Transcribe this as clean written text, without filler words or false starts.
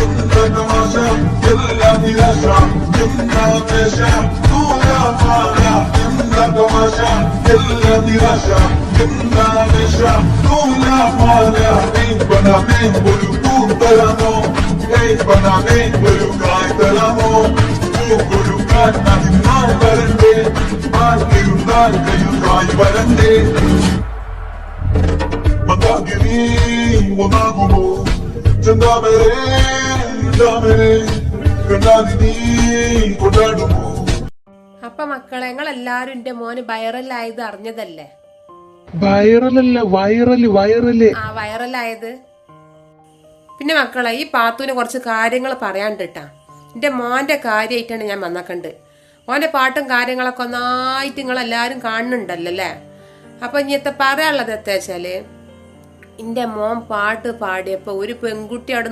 എന്താ തമാശ എല്ലാ നിരാശ എന്താ പേശ തൂലാമാല എന്താ തമാശ എല്ലാ നിരാശ എന്താ പേശ തൂലാമാല പണമേ ഒരു പൂത്തലാമോ പണമേ ഒരു കായ്തലാമോ കൊടുക്കാൻ അതിനാൾ വരണ്ടേ ആർക്കിരുന്നാൽ കയ്യുമായി വരണ്ടേ മന്ദാകിനി ഒന്നാകുമോ ചന്താമരേ ചാമരേ കണ്ണാതിനി കൊണ്ടാടുമോ. അപ്പൊ മക്കളെ ഞങ്ങളെല്ലാരും എന്റെ മോന് വൈറലായത് അറിഞ്ഞതല്ലേ? വൈറലല്ല വൈറല്. ആ വൈറലായത്. പിന്നെ മക്കളെ ഈ പാത്തുവിന് കുറച്ച് കാര്യങ്ങൾ പറയാണ്ടിട്ടാ. എന്റെ മോന്റെ കാര്യമായിട്ടാണ് ഞാൻ വന്നക്കണ്ട്. ഓന്റെ പാട്ടും കാര്യങ്ങളൊക്കെ ഒന്നായിട്ട് നിങ്ങളെല്ലാരും കാണുന്നുണ്ടല്ലോ അല്ലേ? അപ്പൊ ഇനിയത്തെ പറയാനുള്ളത് എത്താച്ചാല്, എന്റെ മോൻ പാട്ട് പാടിയപ്പോ ഒരു പെൺകുട്ടി അവിടെ